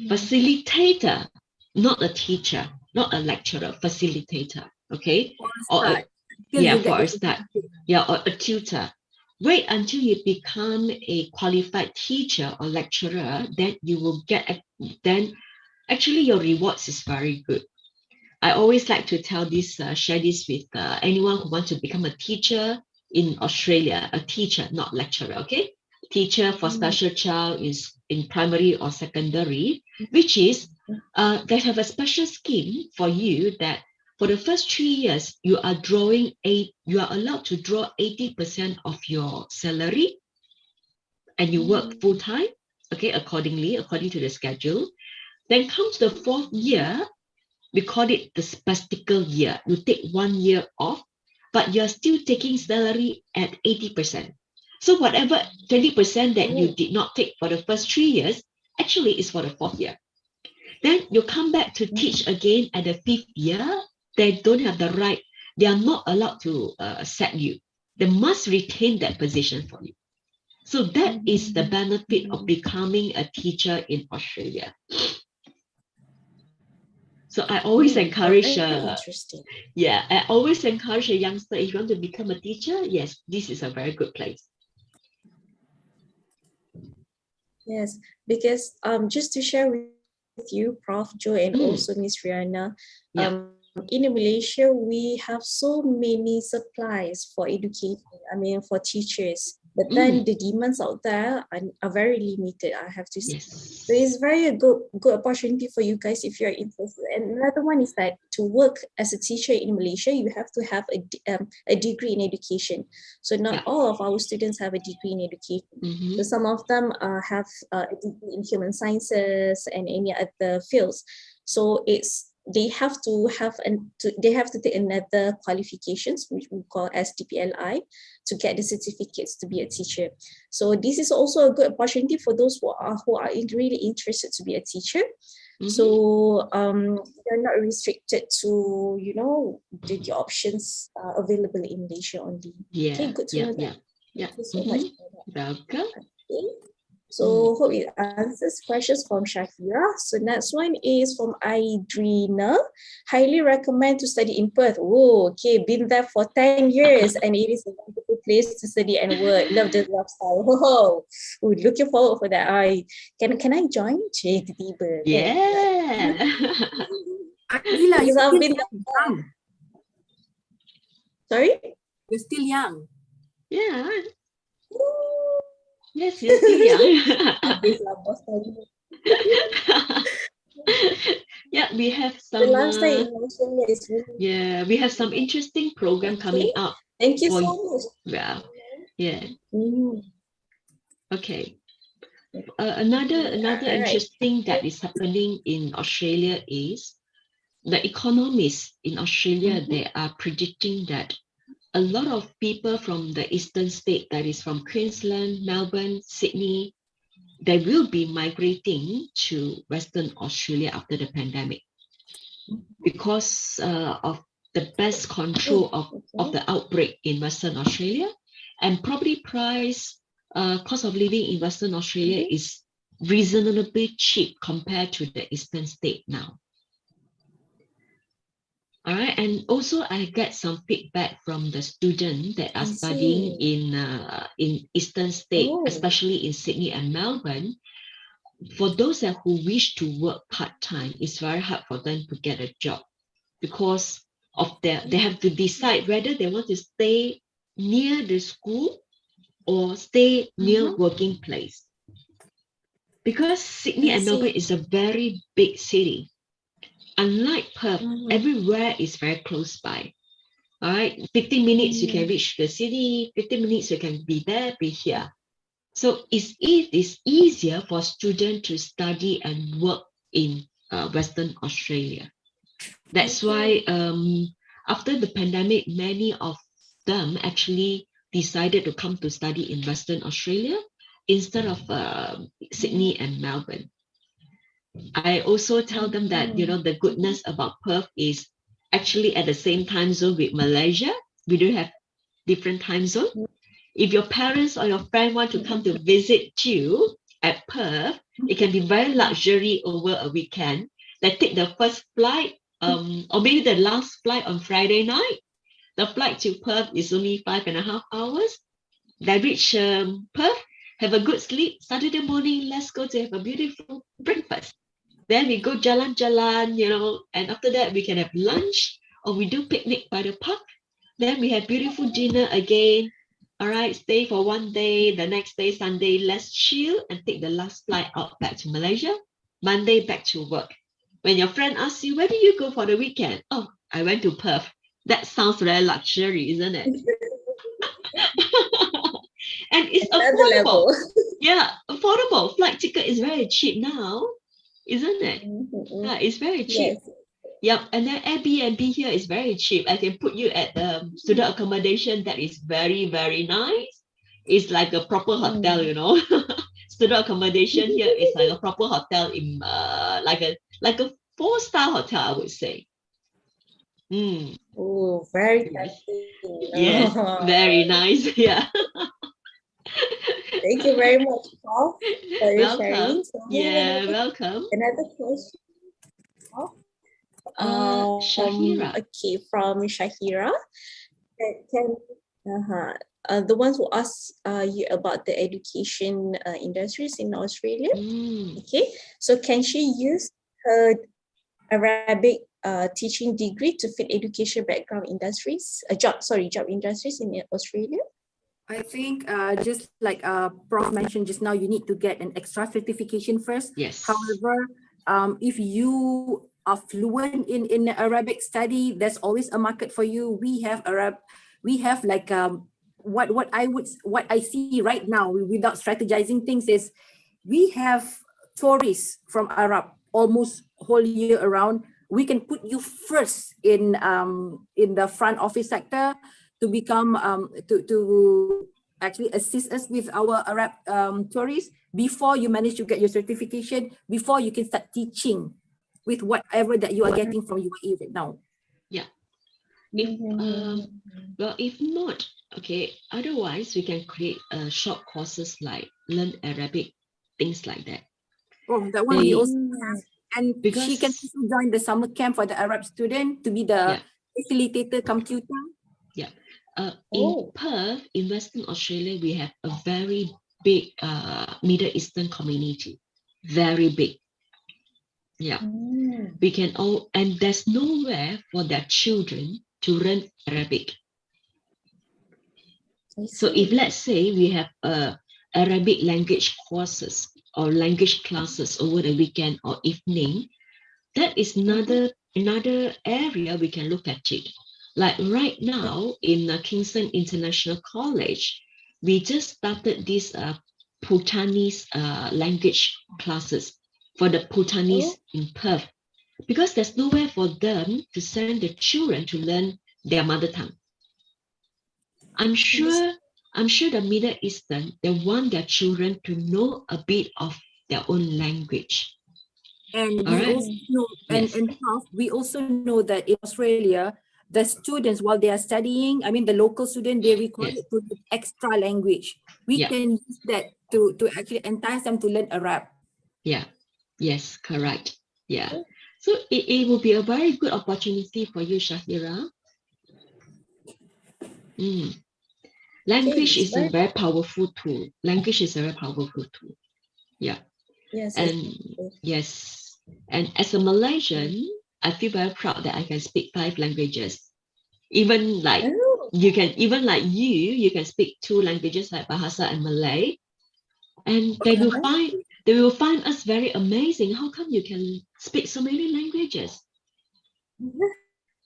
facilitator, not a teacher, not a lecturer, facilitator. Okay, or for a start, or a tutor. Wait until you become a qualified teacher or lecturer, then you will get, then actually your rewards is very good. I always like to tell this, share this with anyone who wants to become a teacher in Australia, a teacher, not lecturer, okay? Teacher for special child is in primary or secondary, which is, they have a special scheme for you that for the first 3 years, you are allowed to draw 80% of your salary and you work full time, okay, according to the schedule. Then comes the 4th year, we call it the sabbatical year. You take 1 year off, but you're still taking salary at 80%. So whatever 20% that you did not take for the first 3 years, actually is for the 4th year. Then you come back to teach again at the 5th year. They don't have the right, they are not allowed to sack you. They must retain that position for you. So that is the benefit of becoming a teacher in Australia. So I always encourage, I always encourage a youngster, if you want to become a teacher, yes, this is a very good place. Yes, because just to share with you, Prof. Joe and also Miss Rihanna, in Malaysia, we have so many supplies for education, for teachers. But then the demands out there are very limited, I have to say. Yes. So it's very good opportunity for you guys if you're interested. And another one is that to work as a teacher in Malaysia, you have to have a degree in education. So not all of our students have a degree in education. So some of them have a degree in human sciences and any other fields. So they have to take another qualifications, which we call as DPLI, to get the certificates to be a teacher. So this is also a good opportunity for those who are really interested to be a teacher. So they're not restricted to the options available in Malaysia only. Okay, good to know that. Thank you so much for that. Welcome. Okay. So hope it answers questions from Shakira. So next one is from Idrina. Highly recommend to study in Perth. Oh, okay, been there for 10 years and it is a wonderful place to study and work. Love the lifestyle. Oh, looking forward for that. Can I join? Yeah. Adila, because I've been young. Sorry? You're still young. Yeah. Yes, you're still young. Yeah, we have some. We have some interesting program coming up. Thank you so much. Yeah. Okay. Another interesting that is happening in Australia is the economists in Australia, they are predicting that a lot of people from the eastern state, that is from Queensland, Melbourne, Sydney, they will be migrating to Western Australia after the pandemic because of the best control of the outbreak in Western Australia, and property price, cost of living in Western Australia is reasonably cheap compared to the eastern state now. All right, and also I get some feedback from the students that are studying in eastern state, especially in Sydney and Melbourne. For those who wish to work part-time, it's very hard for them to get a job because of they have to decide whether they want to stay near the school or stay near working place. Because Sydney and Melbourne is a very big city. Unlike Perth, everywhere is very close by. All right, 15 minutes you can reach the city, 15 minutes you can be there, be here. So it is easier for students to study and work in Western Australia. That's why after the pandemic, many of them actually decided to come to study in Western Australia instead of Sydney and Melbourne. I also tell them that, the goodness about Perth is actually at the same time zone with Malaysia. We do have different time zone. If your parents or your friend want to come to visit you at Perth, it can be very luxury over a weekend. They take the first flight, or maybe the last flight on Friday night. The flight to Perth is only 5.5 hours. They reach Perth, have a good sleep. Saturday morning, let's go to have a beautiful breakfast. Then we go jalan-jalan, and after that we can have lunch or we do picnic by the park. Then we have beautiful dinner again. All right, stay for one day. The next day, Sunday, let's chill and take the last flight out back to Malaysia. Monday, back to work. When your friend asks you, where do you go for the weekend? Oh, I went to Perth. That sounds very luxury, isn't it? And it's affordable. Yeah, affordable. Flight ticket is very cheap now, isn't it? Yeah, it's very cheap. Yes. Yep, and then Airbnb here is very cheap. I can put you at the student accommodation that is very, very nice. It's like a proper hotel, Student accommodation here is like a proper hotel in like a 4-star hotel, I would say. Oh, very nice. Yes, very nice. Yeah. Thank you very much, Paul, for your sharing. So Welcome. Another question. Shahira. Okay, from Shahira. The ones who asked you about the education industries in Australia. Okay, so can she use her Arabic teaching degree to fit education background industries? Job industries in Australia? I think just like Prof mentioned just now, you need to get an extra certification first. Yes. However, if you are fluent in Arabic study, there's always a market for you. We have like what I see right now without strategizing things is we have tourists from Arab almost whole year around. We can put you first in the front office sector to become to actually assist us with our Arab tourists before you manage to get your certification, before you can start teaching with whatever that you are getting from UAE right now. Yeah. If not, okay, otherwise we can create short courses like Learn Arabic, things like that. Oh, that one we also have. And she can also join the summer camp for the Arab student to be the facilitator come tutor. Yeah. In Perth, in Western Australia, we have a very big Middle Eastern community. Very big. Yeah. We can and there's nowhere for their children to learn Arabic. So if let's say we have Arabic language courses or language classes over the weekend or evening, that is another area we can look at it. Like right now in Kingston International College, we just started this Bhutanese language classes for the Bhutanese in Perth. because there's nowhere for them to send the children to learn their mother tongue. I'm sure the Middle Eastern, they want their children to know a bit of their own language. And All we right. also know, Yes. and Prof, we also know that in Australia, the students, while they are studying, I mean, the local student, they require Yes. to learn extra language. We Yeah. can use that to actually entice them to learn Arab. Yeah. Yes, correct. Yeah. So it will be a very good opportunity for you, Shahira. Language is a very powerful tool. Language is a very powerful tool. Yeah. Yes. And yes. And as a Malaysian, I feel very proud that I can speak 5 languages. Even like you can speak 2 languages like Bahasa and Malay. And they will find us very amazing. How come you can speak so many languages?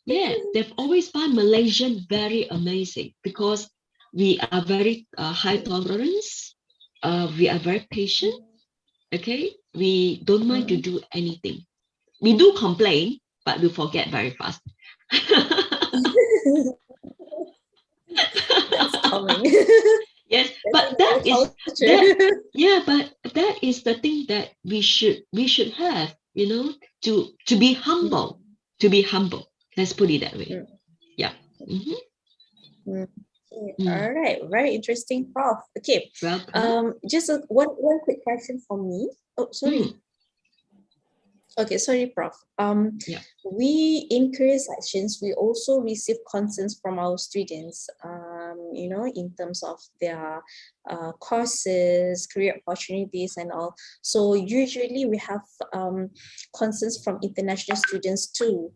Yeah, they've always found Malaysian very amazing because we are very high tolerance. We are very patient. Okay, we don't mind to do anything. We do complain, but we forget very fast. That's coming. Yes, but that is the thing that we should have, to be humble. To be humble. Let's put it that way. Yeah. All right, very interesting, Prof. Okay. Welcome. Just one quick question from me. Oh, sorry. Okay, sorry, Prof. We in career sections, we also receive concerns from our students, in terms of their courses, career opportunities and all. So usually we have concerns from international students too,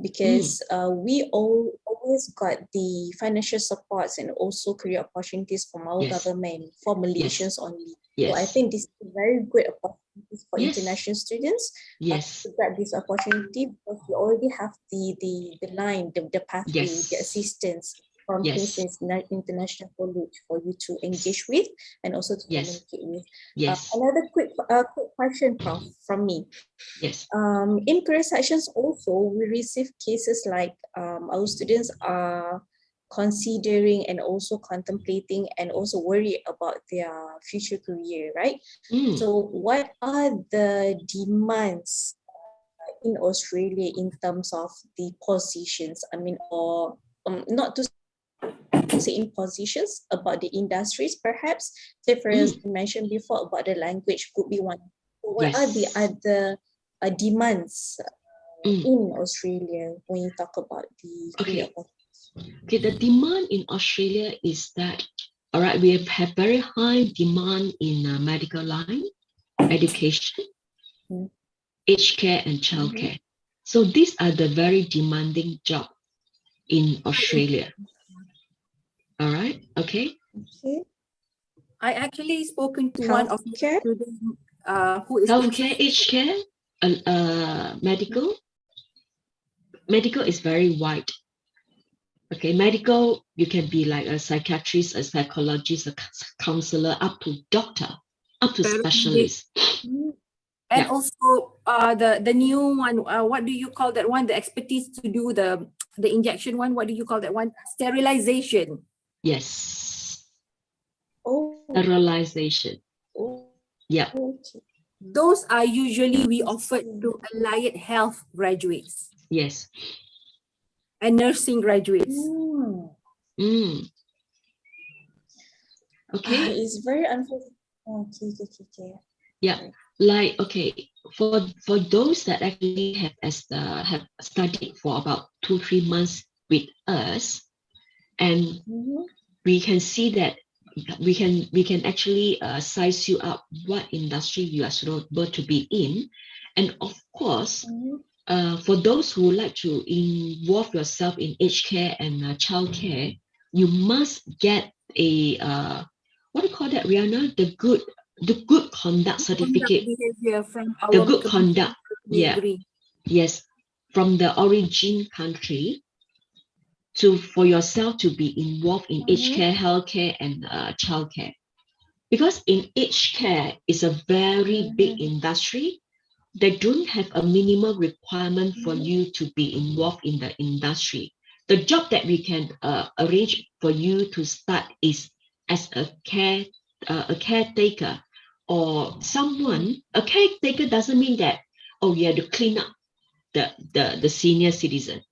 because we always got the financial supports and also career opportunities from our government for Malaysians only. So I think this is a very good opportunity for international students to get this opportunity, because we already have the line, the pathway, the assistance from King's International College for you to engage with and also to communicate with. Another quick question, Prof, from me. In career sections also, we receive cases like our students are considering and also contemplating and also worry about their future career, right? So what are the demands in Australia in terms of the positions? I mean, or not to say in positions, about the industries perhaps. Say for instance, you mentioned before about the language could be one. So what are the other demands in Australia when you talk about the career opportunities? Okay, the demand in Australia is that, all right, we have very high demand in medical line, education, aged care and childcare. So these are the very demanding job in Australia. All right, okay. I actually spoken to one of the students who is healthcare, aged care, medical. Medical is very wide. Okay, medical, you can be like a psychiatrist, a psychologist, a counselor, up to doctor, up to specialist. And also the new one, what do you call that one? The expertise to do the injection one, what do you call that one? Sterilization. Yes. Sterilization. Yeah. Those are usually we offer to allied health graduates. Yes. And nursing graduates. Okay. It's very unfortunate. Okay. Yeah, like for those that actually have studied for about 2-3 months with us, and we can see that we can actually size you up what industry you are suitable to be in, and of course. For those who would like to involve yourself in aged care and child care, you must get a what do you call that, Rihanna? The good conduct certificate. From our the good conduct, yes, from the origin country, for yourself to be involved in aged care, healthcare, and child care. Because in aged care is a very big industry. they don't have a minimum requirement for you to be involved in the industry. The job that we can arrange for you to start is as a caretaker or someone. A caretaker doesn't mean that, oh, you have to clean up the senior citizen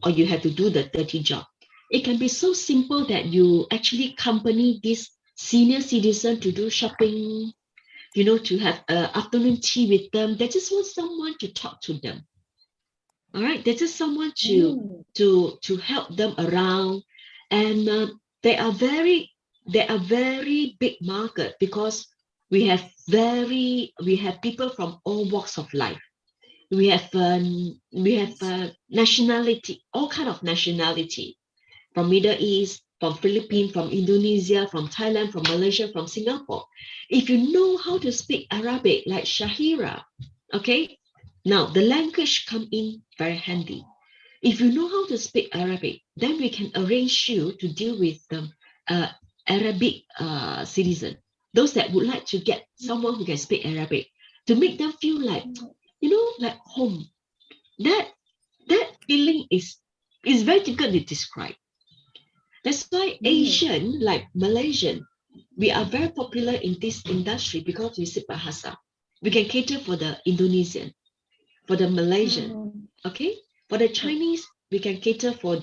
or you have to do the dirty job. It can be so simple that you actually accompany this senior citizen to do shopping, to have afternoon tea with them. They just want someone to talk to them. All right, they just someone to help them around, and they are very big market because we have people from all walks of life. We have nationality, all kind of nationality, from Middle East, from Philippines, from Indonesia, from Thailand, from Malaysia, from Singapore. If you know how to speak Arabic, like Shahira, okay, now the language come in very handy. If you know how to speak Arabic, then we can arrange you to deal with the Arabic citizen, those that would like to get someone who can speak Arabic, to make them feel like, like home. That feeling is very difficult to describe. That's why Asian, like Malaysian, we are very popular in this industry because we speak Bahasa. We can cater for the Indonesian, for the Malaysian, okay? For the Chinese, we can cater for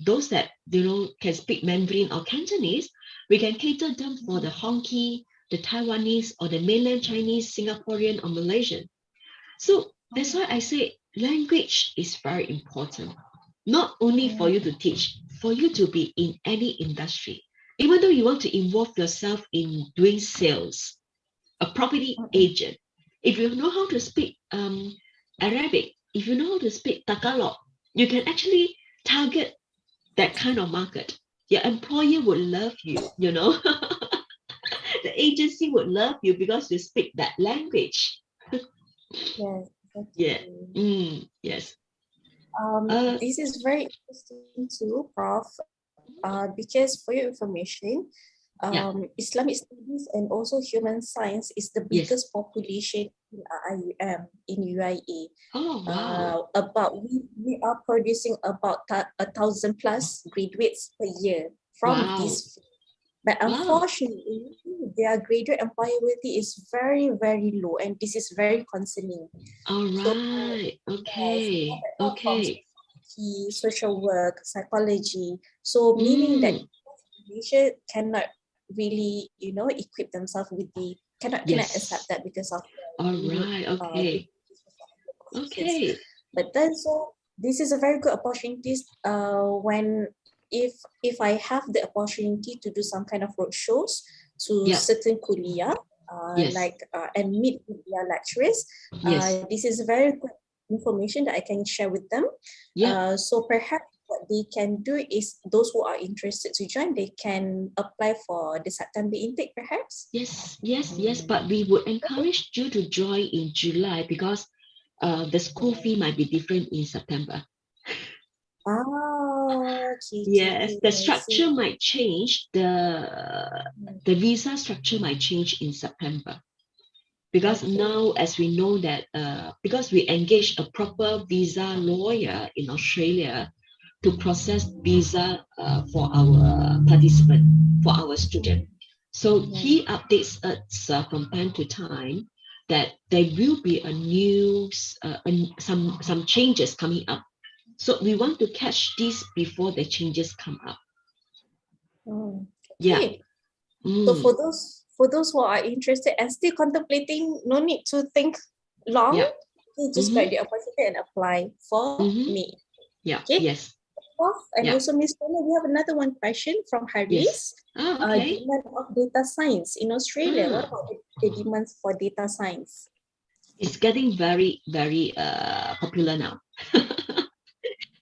those that, can speak Mandarin or Cantonese. We can cater them for the Hongki, the Taiwanese, or the mainland Chinese, Singaporean, or Malaysian. So that's why I say language is very important. Not only for you to teach, for you to be in any industry. Even though you want to involve yourself in doing sales, a property agent, if you know how to speak Arabic, if you know how to speak Tagalog, you can actually target that kind of market. Your employer would love you, The agency would love you because you speak that language. Yes. Yeah. Yes. This is very interesting too, Prof. Because for your information, Islamic studies and also human science is the biggest population in IUM, in UIA. Oh, wow. We are producing about 1,000 plus graduates per year from this field. But unfortunately, their graduate employability is very, very low, and this is very concerning. All right. Okay. Okay. Social work, psychology. So meaning that Malaysia cannot really, equip themselves with cannot accept that because of all right. Okay. Okay. But then this is a very good opportunity when if I have the opportunity to do some kind of roadshows to certain kuliah, and meet with their lecturers. This is very good information that I can share with them. So perhaps what they can do is those who are interested to join, they can apply for the September intake perhaps. Yes. But we would encourage you to join in July because the school fee might be different in September. Yes, the structure might change. The visa structure might change in September. Because now, as we know that, because we engage a proper visa lawyer in Australia to process visa for our participant, for our student. So he updates us from time to time that there will be a new, some changes coming up. So we want to catch this before the changes come up. So for those who are interested and still contemplating, no need to think long. Just grab the opportunity and apply for me. Yes. And also, Ms. Tony, we have another one question from Haris. Demand of data science in Australia. What about the demands for data science? It's getting very, very popular now.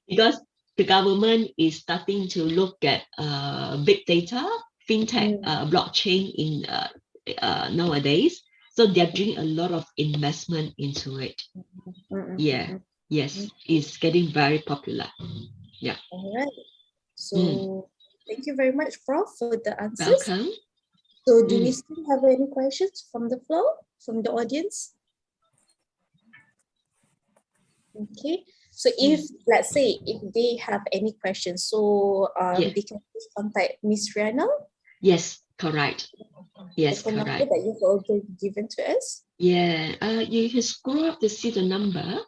Because the government is starting to look at big data, fintech, blockchain in nowadays. So they're doing a lot of investment into it. Yes, it's getting very popular. All right. So thank you very much, Prof, for the answers. Welcome. So do we still have any questions from the floor, from the audience? Okay. So if, let's say, if they have any questions, so Yeah. they can just contact Miss Rihanna, Yes, correct. the Yes, phone number correct. that you've already given to us. Yeah. You can scroll up to see the number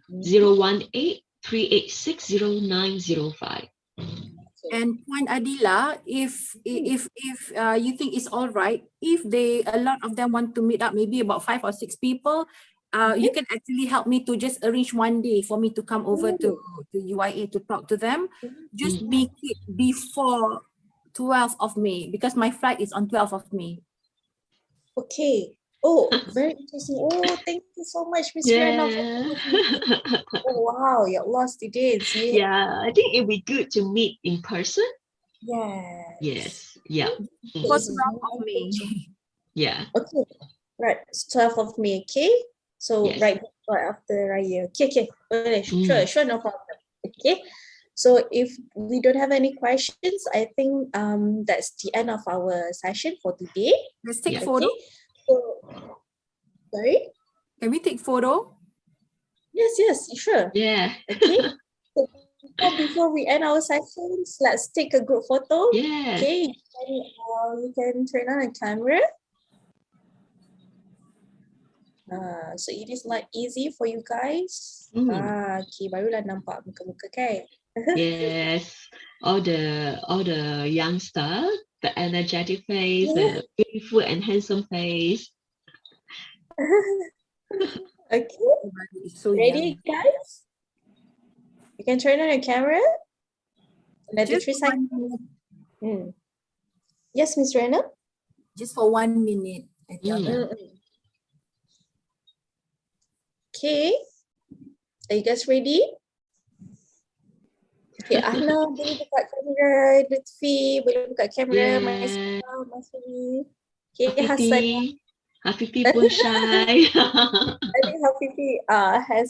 018-386-0905. And Puan Adila, if you think it's all right, if a lot of them want to meet up, maybe about 5 or 6 people, you can actually help me to just arrange one day for me to come over to UIA to talk to them. Just make it before 12th of May because my flight is on 12th of May. Okay. Oh, very interesting. Oh, thank you so much, Miss Rihanna. Yeah. Oh, wow, you lost the dates. Yeah. Yeah, I think it'd be good to meet in person. Yes. Yes. Yeah. For It's 12th of May. Yeah. okay. Right. It's 12th of May, okay? So Yes. right after Raya. Okay. Boleh. Sure, no problem. Okay. So if we don't have any questions, I think that's the end of our session for today. Let's take Yeah. photo. Okay. So, sorry? Can we take photo? Yes, sure. Yeah. Okay. So before we end our sessions, let's take a group photo. Yeah. Okay. You can turn on the camera. So it is not easy for you guys. Okay, barulah nampak muka-muka kan. Yes. All the youngster, the energetic face, the beautiful and handsome face. Okay, It's so ready young. guys? You can turn on your camera. Another Just 3 for 1 seconds. minute. Yes, Miss Rena? Just for 1 minute. I tell them. Okay. Are you guys ready? Okay, Ahna boleh buka kamera, Lutfi boleh buka kamera, Maisah, Masri. Okay, Hassan. Hafifi pun shy. I think Hafifi has